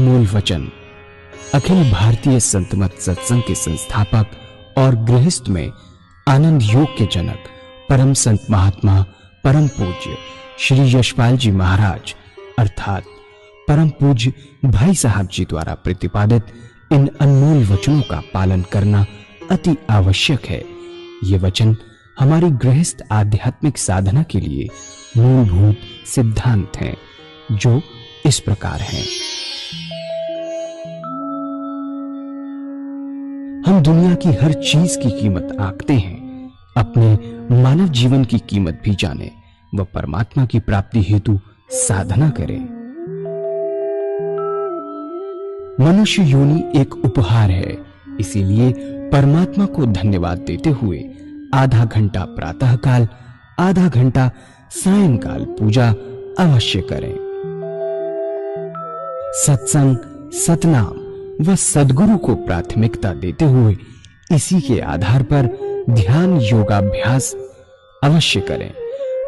अनमोल वचन अखिल भारतीय संत मत सत्संग के संस्थापक और गृहस्थ में आनंद योग के जनक परम संत महात्मा परम पूज्य श्री यशपाल जी महाराज अर्थात परम पूज्य भाई साहब जी द्वारा प्रतिपादित इन अनमोल वचनों का पालन करना अति आवश्यक है। ये वचन हमारी गृहस्थ आध्यात्मिक साधना के लिए मूलभूत सिद्धांत हैं, जो इस प्रकार हैं। हम दुनिया की हर चीज की कीमत आंकते हैं, अपने मानव जीवन की कीमत भी जाने व परमात्मा की प्राप्ति हेतु साधना करें। मनुष्य योनि एक उपहार है, इसीलिए परमात्मा को धन्यवाद देते हुए आधा घंटा प्रातःकाल, आधा घंटा सायंकाल पूजा अवश्य करें। सत्संग, सतनाम व सद्गुरु को प्राथमिकता देते हुए इसी के आधार पर ध्यान योगाभ्यास अवश्य करें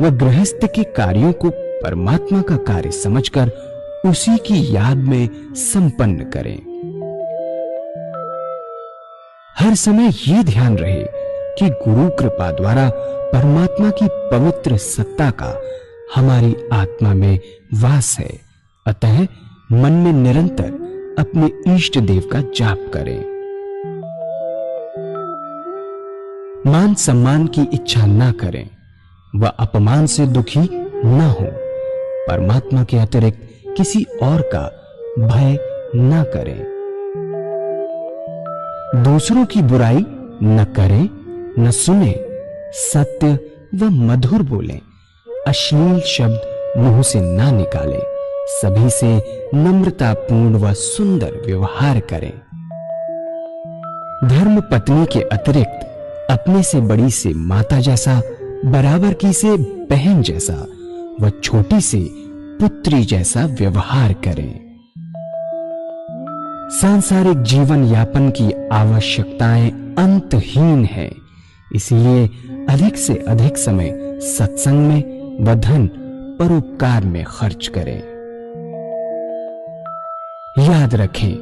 व गृहस्थ के कार्यों को परमात्मा का कार्य समझकर उसी की याद में संपन्न करें। हर समय ये ध्यान रहे कि गुरु कृपा द्वारा परमात्मा की पवित्र सत्ता का हमारी आत्मा में वास है, अतः मन में निरंतर अपने इष्ट देव का जाप करें। मान सम्मान की इच्छा ना करें व अपमान से दुखी ना हो। परमात्मा के अतिरिक्त किसी और का भय ना करें। दूसरों की बुराई न करें, न सुने, सत्य व मधुर बोलें, अश्लील शब्द मुंह से ना निकालें, सभी से नम्रतापूर्ण व सुंदर व्यवहार करें। धर्म पत्नी के अतिरिक्त अपने से बड़ी से माता जैसा, बराबर की से बहन जैसा व छोटी से पुत्री जैसा व्यवहार करें। सांसारिक जीवन यापन की आवश्यकताएं अंतहीन है, इसलिए अधिक से अधिक समय सत्संग में व धन परोपकार में खर्च करें। याद रखें,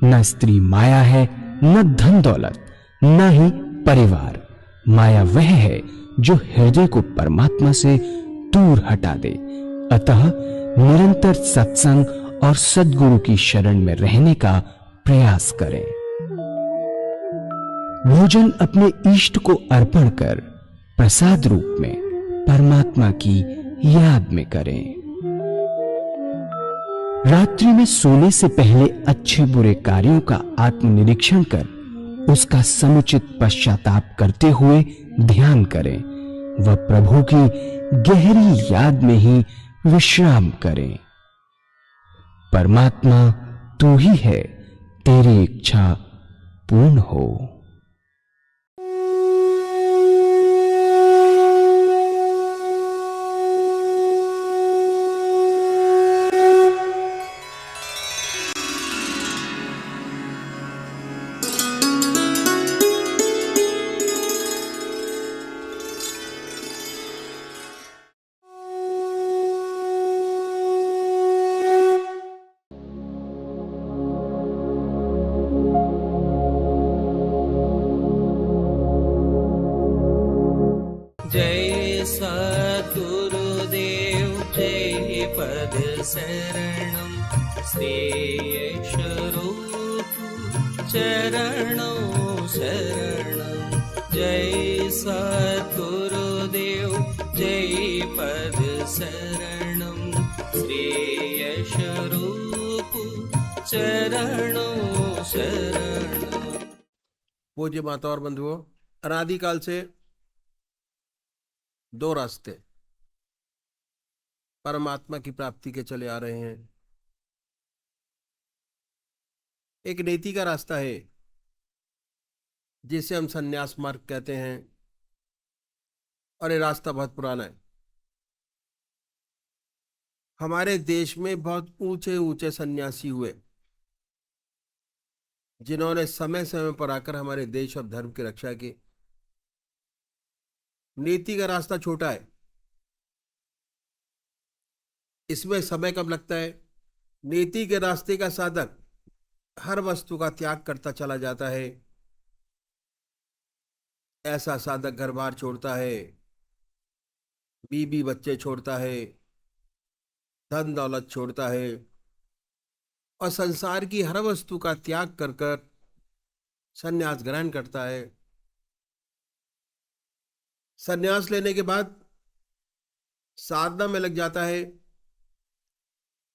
न स्त्री माया है, न धन दौलत, न ही परिवार। माया वह है जो हृदय को परमात्मा से दूर हटा दे। अतः निरंतर सत्संग और सद्गुरु की शरण में रहने का प्रयास करें। भोजन अपने इष्ट को अर्पण कर प्रसाद रूप में परमात्मा की याद में करें। रात्रि में सोने से पहले अच्छे बुरे कार्यों का आत्मनिरीक्षण कर उसका समुचित पश्चाताप करते हुए ध्यान करें व प्रभु की गहरी याद में ही विश्राम करें। परमात्मा तू ही है, तेरी इच्छा पूर्ण हो। जय सद्गुरुदेव जय पद शरणम श्रेयस्वरूप चरणों शरणम। जय सद्गुरुदेव जय पद शरणम श्रेयस्वरूप चरणों शरणम। पूज्य माता और बंधुओं, अनादिकाल से दो रास्ते परमात्मा की प्राप्ति के चले आ रहे हैं। एक नीति का रास्ता है जिसे हम संन्यास मार्ग कहते हैं, और ये रास्ता बहुत पुराना है। हमारे देश में बहुत ऊंचे ऊंचे सन्यासी हुए जिन्होंने समय समय पर आकर हमारे देश और धर्म की रक्षा की। नीति का रास्ता छोटा है, इसमें समय कम लगता है। नीति के रास्ते का साधन हर वस्तु का त्याग करता चला जाता है। ऐसा साधक घर बार छोड़ता है, बीबी बच्चे छोड़ता है, धन दौलत छोड़ता है और संसार की हर वस्तु का त्याग कर कर संन्यास ग्रहण करता है। संन्यास लेने के बाद साधना में लग जाता है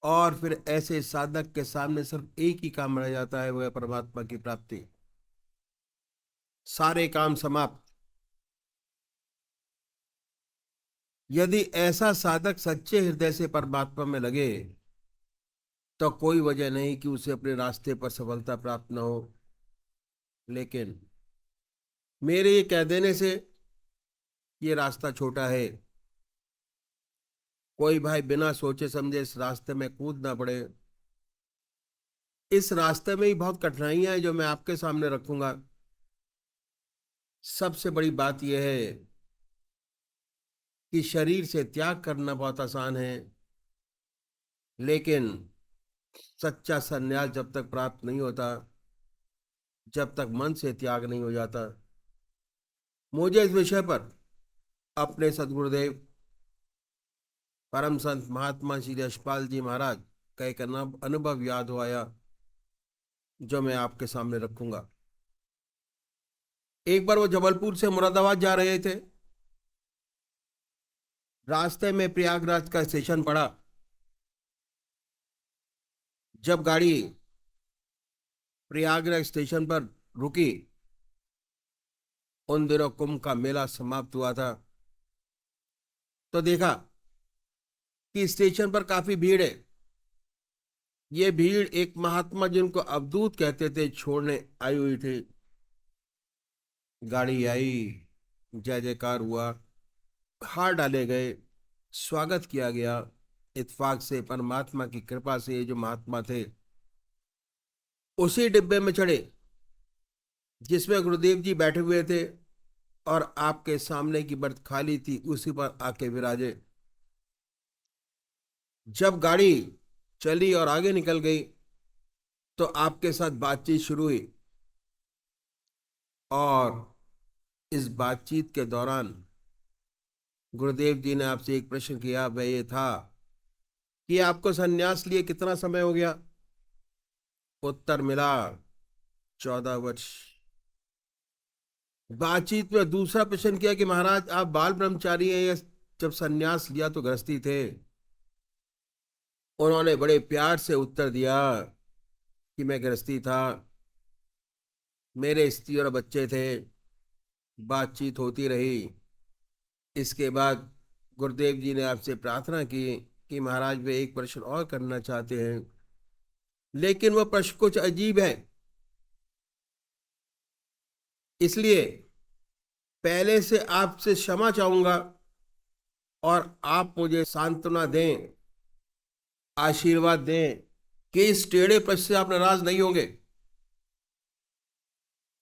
और फिर ऐसे साधक के सामने सिर्फ एक ही काम रह जाता है, वह है परमात्मा की प्राप्ति। सारे काम समाप्त। यदि ऐसा साधक सच्चे हृदय से परमात्मा में लगे तो कोई वजह नहीं कि उसे अपने रास्ते पर सफलता प्राप्त न हो। लेकिन मेरे ये कह देने से ये रास्ता छोटा है, कोई भाई बिना सोचे समझे इस रास्ते में कूद ना पड़े। इस रास्ते में ही बहुत कठिनाइयां हैं जो मैं आपके सामने रखूंगा। सबसे बड़ी बात यह है कि शरीर से त्याग करना बहुत आसान है, लेकिन सच्चा संन्यास जब तक प्राप्त नहीं होता, जब तक मन से त्याग नहीं हो जाता। मुझे इस विषय पर अपने सदगुरुदेव परम संत महात्मा श्री यशपाल जी महाराज का एक अनुभव याद हो आया, जो मैं आपके सामने रखूंगा। एक बार वो जबलपुर से मुरादाबाद जा रहे थे। रास्ते में प्रयागराज का स्टेशन पड़ा। जब गाड़ी प्रयागराज स्टेशन पर रुकी, उन दिनों कुंभ का मेला समाप्त हुआ था, तो देखा कि स्टेशन पर काफी भीड़ है। ये भीड़ एक महात्मा जिनको अवधूत कहते थे छोड़ने आई हुई थी। गाड़ी आई, जय जयकार हुआ, हार डाले गए, स्वागत किया गया। इत्तेफाक से परमात्मा की कृपा से ये जो महात्मा थे उसी डिब्बे में चढ़े जिसमें गुरुदेव जी बैठे हुए थे और आपके सामने की बर्थ खाली थी, उसी पर आके विराजे। जब गाड़ी चली और आगे निकल गई तो आपके साथ बातचीत शुरू हुई और इस बातचीत के दौरान गुरुदेव जी ने आपसे एक प्रश्न किया, वह ये था कि आपको संन्यास लिए कितना समय हो गया। उत्तर मिला 14 वर्ष। बातचीत में दूसरा प्रश्न किया कि महाराज आप बाल ब्रह्मचारी हैं या जब संन्यास लिया तो गृहस्थी थे। उन्होंने बड़े प्यार से उत्तर दिया कि मैं गृहस्थी था, मेरे स्त्री और बच्चे थे। बातचीत होती रही। इसके बाद गुरुदेव जी ने आपसे प्रार्थना की कि महाराज वे एक प्रश्न और करना चाहते हैं, लेकिन वह प्रश्न कुछ अजीब है, इसलिए पहले से आपसे क्षमा चाहूंगा और आप मुझे सांत्वना दें, आशीर्वाद दें कि इस टेढ़े प्रश्न से आप नाराज नहीं होंगे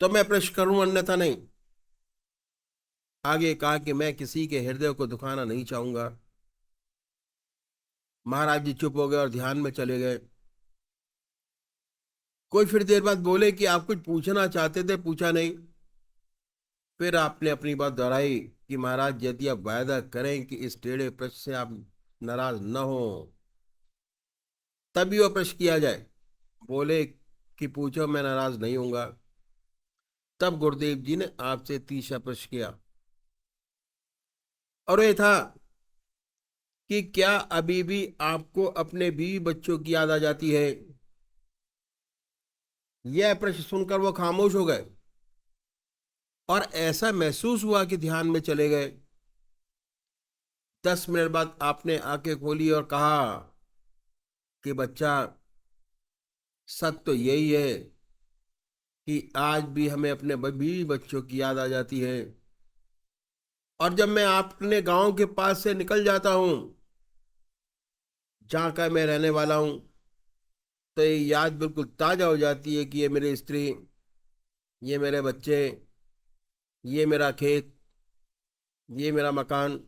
तो मैं प्रश्न करूं, अन्यथा नहीं। आगे कहा कि मैं किसी के हृदय को दुखाना नहीं चाहूंगा। महाराज जी चुप हो गए और ध्यान में चले गए। कुछ फिर देर बाद बोले कि आप कुछ पूछना चाहते थे, पूछा नहीं। फिर आपने अपनी बात दोहराई कि महाराज यदि आप वायदा करें कि इस टेढ़े प्रश्न से आप नाराज न हो तभी वह प्रश्न किया जाए। बोले कि पूछो, मैं नाराज नहीं होऊंगा। तब गुरुदेव जी ने आपसे तीसरा प्रश्न किया और यह था कि क्या अभी भी आपको अपने बीवी बच्चों की याद आ जाती है। यह प्रश्न सुनकर वो खामोश हो गए और ऐसा महसूस हुआ कि ध्यान में चले गए। 10 मिनट बाद आपने आंखें खोली और कहा कि बच्चा, सच तो यही है कि आज भी हमें अपने बीवी बच्चों की याद आ जाती है, और जब मैं अपने गांव के पास से निकल जाता हूं जहां का मैं रहने वाला हूं तो ये याद बिल्कुल ताजा हो जाती है कि ये मेरी स्त्री, ये मेरे बच्चे, ये मेरा खेत, ये मेरा मकान।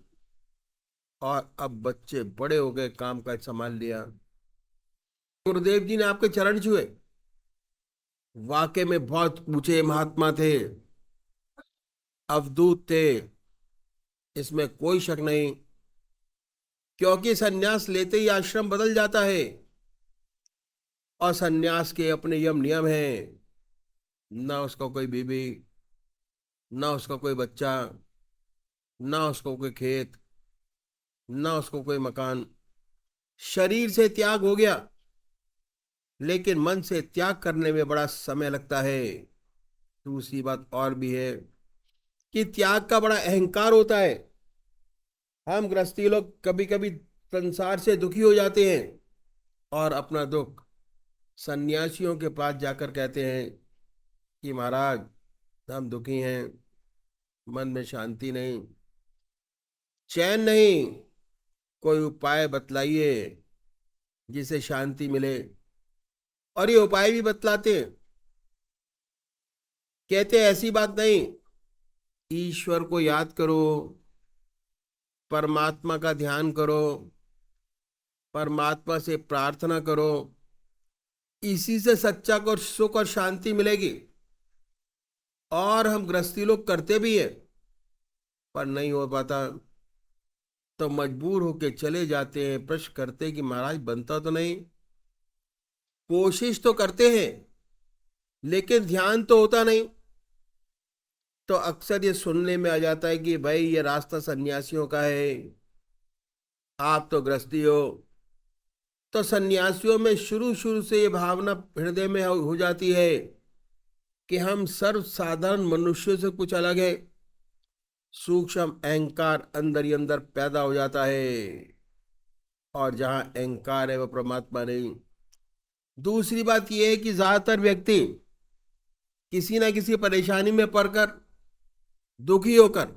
और अब बच्चे बड़े हो गए, काम काज संभाल लिया। गुरुदेव जी ने आपके चरण छुए वाकई में बहुत ऊंचे महात्मा थे, अवधूत थे, इसमें कोई शक नहीं। क्योंकि सन्यास लेते ही आश्रम बदल जाता है, और सन्यास के अपने यम नियम हैं। ना उसका कोई बीबी, ना उसका कोई बच्चा, ना उसको कोई खेत, ना उसको कोई मकान। शरीर से त्याग हो गया, लेकिन मन से त्याग करने में बड़ा समय लगता है। दूसरी बात और भी है कि त्याग का बड़ा अहंकार होता है। हम गृहस्थी लोग कभी कभी संसार से दुखी हो जाते हैं और अपना दुख सन्यासियों के पास जाकर कहते हैं कि महाराज, हम दुखी हैं, मन में शांति नहीं, चैन नहीं, कोई उपाय बतलाइए जिसे शांति मिले। और ये उपाय भी बतलाते हैं, कहते हैं ऐसी बात नहीं, ईश्वर को याद करो, परमात्मा का ध्यान करो, परमात्मा से प्रार्थना करो, इसी से सच्चा को सुख और शांति मिलेगी। और हम गृहस्थी लोग करते भी है, पर नहीं हो पाता, तो मजबूर होके चले जाते हैं। प्रश्न करते कि महाराज बनता तो नहीं, कोशिश तो करते हैं लेकिन ध्यान तो होता नहीं। तो अक्सर ये सुनने में आ जाता है कि भाई ये रास्ता सन्यासियों का है, आप तो गृहस्थी हो। तो सन्यासियों में शुरू शुरू से ये भावना हृदय में हो जाती है कि हम सर्व साधारण मनुष्यों से कुछ अलग है। सूक्ष्म अहंकार अंदर ही अंदर पैदा हो जाता है, और जहां अहंकार है वह परमात्मा नहीं। दूसरी बात यह है कि ज्यादातर व्यक्ति किसी ना किसी परेशानी में पड़कर, दुखी होकर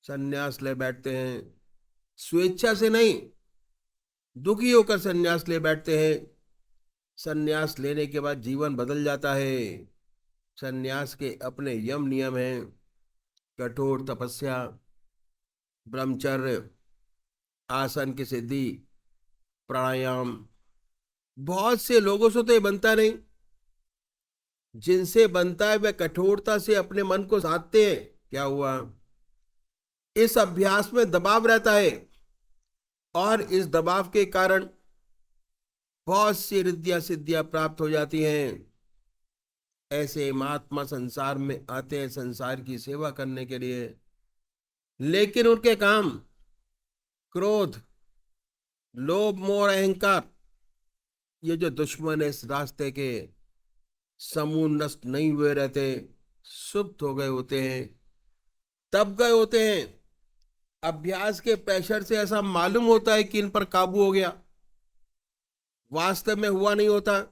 सन्यास ले बैठते हैं। स्वेच्छा से नहीं, दुखी होकर सन्यास ले बैठते हैं। सन्यास लेने के बाद जीवन बदल जाता है। सन्यास के अपने यम नियम हैं, कठोर तपस्या, ब्रह्मचर्य, आसन की सिद्धि, प्राणायाम। बहुत से लोगों से तो ये बनता नहीं, जिनसे बनता है वे कठोरता से अपने मन को साधते हैं। क्या हुआ, इस अभ्यास में दबाव रहता है, और इस दबाव के कारण बहुत सी रिद्धियां सिद्धियां प्राप्त हो जाती हैं। ऐसे महात्मा संसार में आते हैं संसार की सेवा करने के लिए, लेकिन उनके काम क्रोध, लोभ, मोह, अहंकार, ये जो दुश्मन है इस रास्ते के, समूह नष्ट नहीं हुए रहते, सुप्त हो गए होते हैं, तब गए होते हैं। अभ्यास के प्रेशर से ऐसा मालूम होता है कि इन पर काबू हो गया, वास्तव में हुआ नहीं होता।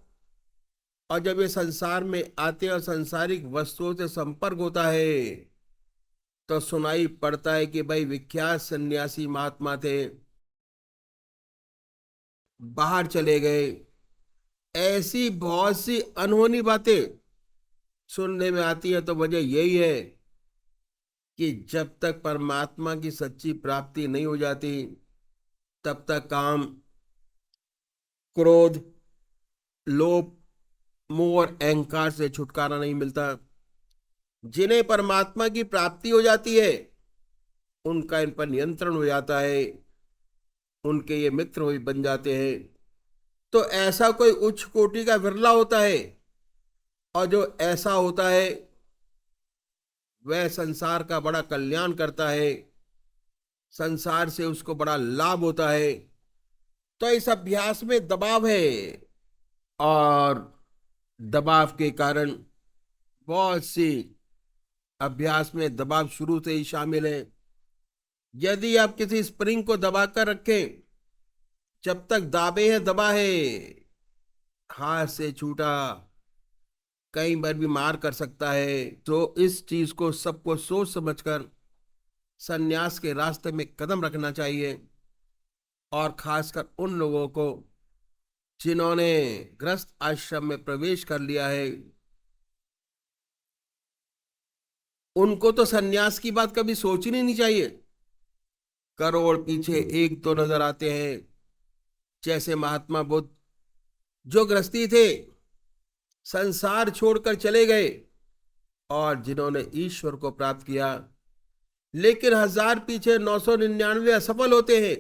और जब ये संसार में आते और सांसारिक वस्तुओं से संपर्क होता है, तो सुनाई पड़ता है कि भाई विख्यात सन्यासी महात्मा थे, बाहर चले गए। ऐसी बहुत सी अनहोनी बातें सुनने में आती है। तो वजह यही है कि जब तक परमात्मा की सच्ची प्राप्ति नहीं हो जाती, तब तक काम, क्रोध, लोभ, मोह और अहंकार से छुटकारा नहीं मिलता। जिन्हें परमात्मा की प्राप्ति हो जाती है, उनका इन पर नियंत्रण हो जाता है, उनके ये मित्र हो बन जाते हैं। तो ऐसा कोई उच्च कोटि का विरला होता है, और जो ऐसा होता है वह संसार का बड़ा कल्याण करता है, संसार से उसको बड़ा लाभ होता है। तो इस अभ्यास में दबाव है, और दबाव के कारण बहुत सी अभ्यास में दबाव शुरू से ही शामिल है। यदि आप किसी स्प्रिंग को दबाकर रखें, जब तक दाबे हैं दबा है, हाथ से छूटा, कई बार भी मार कर सकता है। तो इस चीज को सबको सोच समझकर सन्यास के रास्ते में कदम रखना चाहिए, और खासकर उन लोगों को जिन्होंने गृहस्थ आश्रम में प्रवेश कर लिया है, उनको तो सन्यास की बात कभी सोचनी नहीं चाहिए। करोड़ पीछे एक तो नजर आते हैं, जैसे महात्मा बुद्ध, जो गृहस्थी थे संसार छोड़कर चले गए, और जिन्होंने ईश्वर को प्राप्त किया लेकिन 1000 पीछे 999 असफल होते हैं,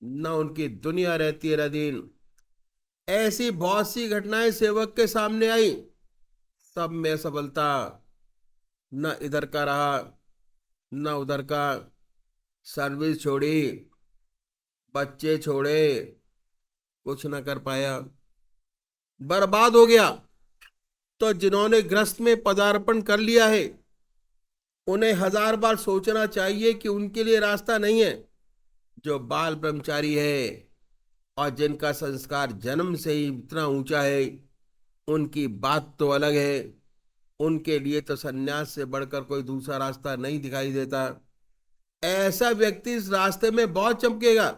न उनकी दुनिया रहती है न दिन। ऐसी बहुत सी घटनाएं सेवक के सामने आई, सब में असफलता, न इधर का रहा न उधर का। सर्विस छोड़ी, बच्चे छोड़े, कुछ न कर पाया, बर्बाद हो गया। तो जिन्होंने ग्रस्त में पदार्पण कर लिया है, उन्हें 1000 बार सोचना चाहिए कि उनके लिए रास्ता नहीं है। जो बाल ब्रह्मचारी है और जिनका संस्कार जन्म से ही इतना ऊंचा है, उनकी बात तो अलग है। उनके लिए तो सन्यास से बढ़कर कोई दूसरा रास्ता नहीं दिखाई देता। ऐसा व्यक्ति इस रास्ते में बहुत चमकेगा,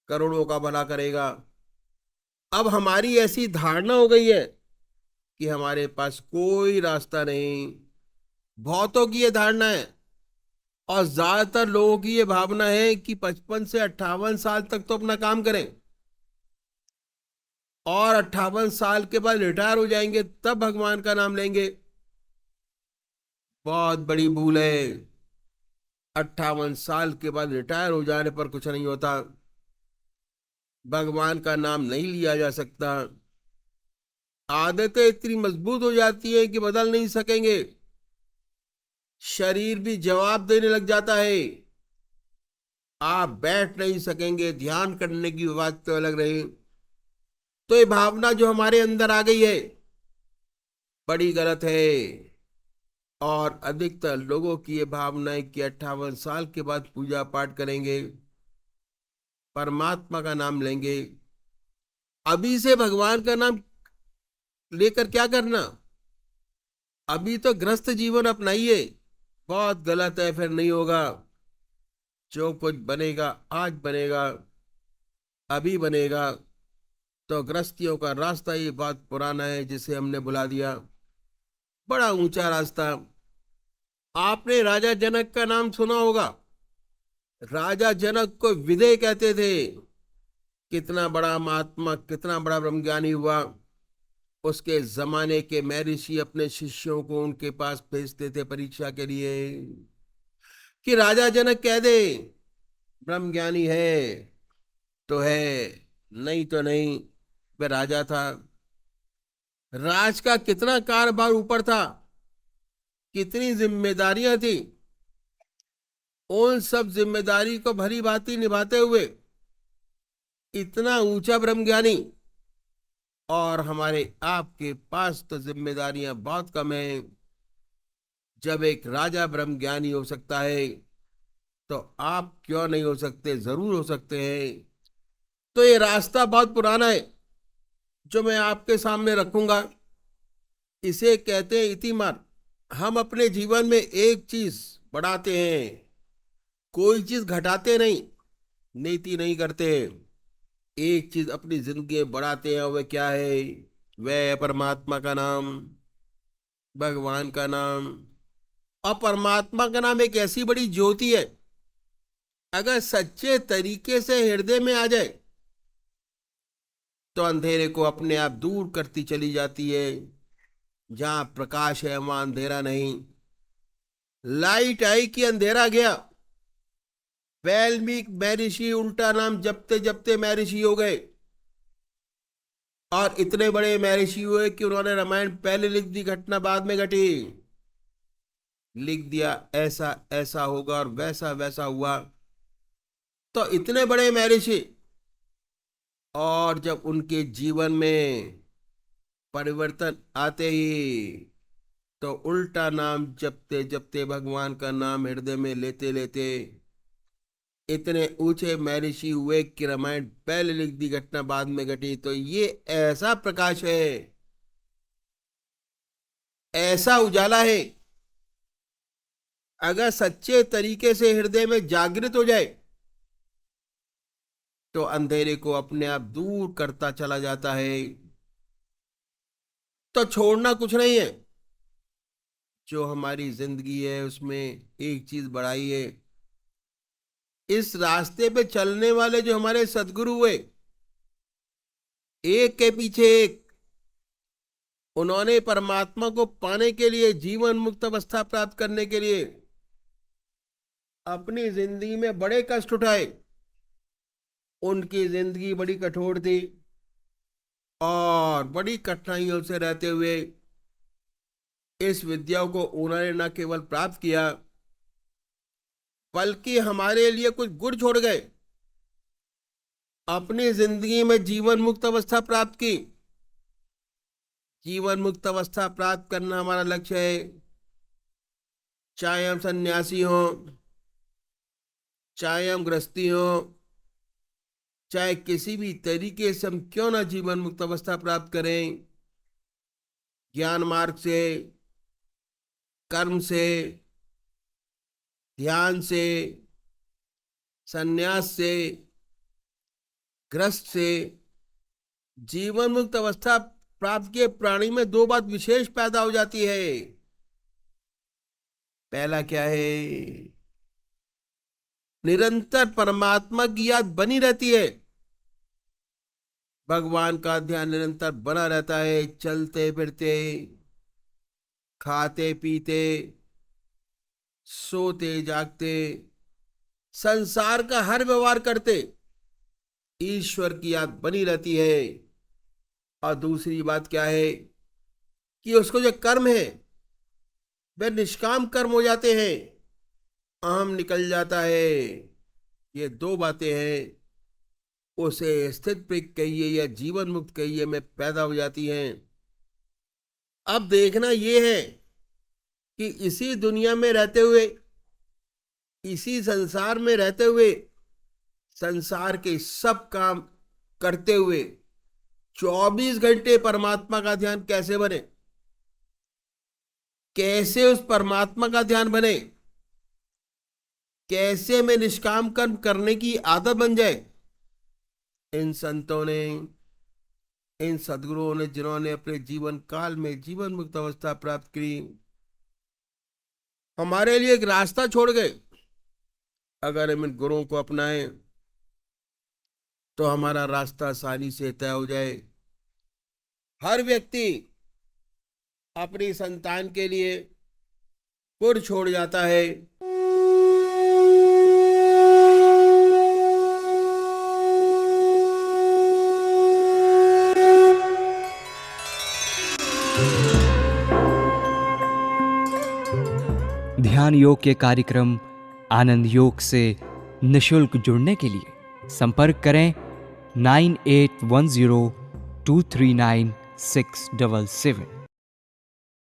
करोड़ों का भला करेगा। अब हमारी ऐसी धारणा हो गई है कि हमारे पास कोई रास्ता नहीं। बहुतों की ये धारणा है, और ज्यादातर लोगों की ये भावना है कि 55 से 58 साल तक तो अपना काम करें, और 58 साल के बाद रिटायर हो जाएंगे, तब भगवान का नाम लेंगे। बहुत बड़ी भूल है। 58 साल के बाद रिटायर हो जाने पर कुछ नहीं होता, भगवान का नाम नहीं लिया जा सकता। आदतें इतनी मजबूत हो जाती है कि बदल नहीं सकेंगे। शरीर भी जवाब देने लग जाता है। आप बैठ नहीं सकेंगे, ध्यान करने की बात तो अलग रही। तो ये भावना जो हमारे अंदर आ गई है, बड़ी गलत है। और अधिकतर लोगों की ये भावना है कि 58 साल के बाद पूजा पाठ करेंगे, परमात्मा का नाम लेंगे। अभी से भगवान का नाम लेकर क्या करना? अभी तो ग्रस्त जीवन अपनाइए। बहुत गलत है, फिर नहीं होगा। जो कुछ बनेगा आज बनेगा, अभी बनेगा। तो गृहस्थियों का रास्ता ही बहुत पुराना है, जिसे हमने भुला दिया। बड़ा ऊंचा रास्ता। आपने राजा जनक का नाम सुना होगा। राजा जनक को विदय कहते थे। कितना बड़ा महात्मा, कितना बड़ा ब्रह्मज्ञानी हुआ। उसके जमाने के महर्षि अपने शिष्यों को उनके पास भेजते थे परीक्षा के लिए कि राजा जनक कह दे ब्रह्मज्ञानी है तो है, नहीं तो नहीं। वह राजा था। राज का कितना कारोबार ऊपर था, कितनी जिम्मेदारियां थी। उन सब जिम्मेदारी को भली भांति निभाते हुए इतना ऊंचा ब्रह्मज्ञानी, और हमारे आपके पास तो जिम्मेदारियां बहुत कम है। जब एक राजा ब्रह्मज्ञानी हो सकता है, तो आप क्यों नहीं हो सकते? जरूर हो सकते हैं। तो ये रास्ता बहुत पुराना है जो मैं आपके सामने रखूंगा। इसे कहते हैं इतिमार। हम अपने जीवन में एक चीज बढ़ाते हैं, कोई चीज घटाते नहीं, नीति नहीं करते। एक चीज अपनी जिंदगी में बढ़ाते हैं, वह क्या है? वह परमात्मा का नाम, भगवान का नाम। और परमात्मा का नाम एक ऐसी बड़ी ज्योति है, अगर सच्चे तरीके से हृदय में आ जाए तो अंधेरे को अपने आप दूर करती चली जाती है। जहां प्रकाश है वहां अंधेरा नहीं। लाइट आई कि अंधेरा गया। वाल्मीकि महर्षि उल्टा नाम जपते जपते महर्षि हो गए, और इतने बड़े महर्षि हुए कि उन्होंने रामायण पहले लिख दी, घटना बाद में घटी। लिख दिया ऐसा ऐसा होगा और वैसा वैसा हुआ। तो इतने बड़े महर्षि, और जब उनके जीवन में परिवर्तन आते ही तो उल्टा नाम जपते जपते, भगवान का नाम हृदय में लेते लेते इतने ऊंचे महर्षि हुए कि रामायण पहले लिख दी, घटना बाद में घटी। तो ये ऐसा प्रकाश है, ऐसा उजाला है, अगर सच्चे तरीके से हृदय में जागृत हो जाए तो अंधेरे को अपने आप दूर करता चला जाता है। तो छोड़ना कुछ नहीं है। जो हमारी जिंदगी है उसमें एक चीज बढ़ाई है। इस रास्ते पे चलने वाले जो हमारे सदगुरु हुए, एक के पीछे एक, उन्होंने परमात्मा को पाने के लिए, जीवन मुक्त अवस्था प्राप्त करने के लिए अपनी जिंदगी में बड़े कष्ट उठाए। उनकी जिंदगी बड़ी कठोर थी और बड़ी कठिनाइयों से रहते हुए इस विद्या को उन्होंने न केवल प्राप्त किया बल्कि हमारे लिए कुछ गुण छोड़ गए। अपनी जिंदगी में जीवन मुक्त अवस्था प्राप्त की। जीवन मुक्त अवस्था प्राप्त करना हमारा लक्ष्य है। चाहे हम सन्यासी हों, चाहे हम गृहस्थी हों, चाहे किसी भी तरीके से हम क्यों ना जीवन मुक्त अवस्था प्राप्त करें, ज्ञान मार्ग से, कर्म से, ध्यान से, संन्यास से, ग्रस्त से जीवन मुक्त अवस्था प्राप्त के प्राणी में दो बात विशेष पैदा हो जाती है। पहला क्या है? निरंतर परमात्मा की याद बनी रहती है। भगवान का ध्यान निरंतर बना रहता है। चलते फिरते, खाते पीते, सोते जागते, संसार का हर व्यवहार करते ईश्वर की याद बनी रहती है। और दूसरी बात क्या है कि उसको जो कर्म है वे निष्काम कर्म हो जाते हैं, अहम निकल जाता है। ये दो बातें हैं, उसे स्थित प्रज्ञ कहिए या जीवन मुक्त कहिए, में पैदा हो जाती हैं। अब देखना ये है कि इसी दुनिया में रहते हुए, इसी संसार में रहते हुए, संसार के सब काम करते हुए 24 घंटे परमात्मा का ध्यान कैसे बने, कैसे उस परमात्मा का ध्यान बने, कैसे में निष्काम कर्म करने की आदत बन जाए। इन संतों ने, इन सद्गुरुओं ने, जिन्होंने अपने जीवन काल में जीवन मुक्त अवस्था प्राप्त की, हमारे लिए एक रास्ता छोड़ गए। अगर हम इन गुरुओं को अपनाएं तो हमारा रास्ता आसानी से तय हो जाए। हर व्यक्ति अपनी संतान के लिए कुर छोड़ जाता है। ध्यान योग के कार्यक्रम आनंद योग से निशुल्क जुड़ने के लिए संपर्क करें 9810239677।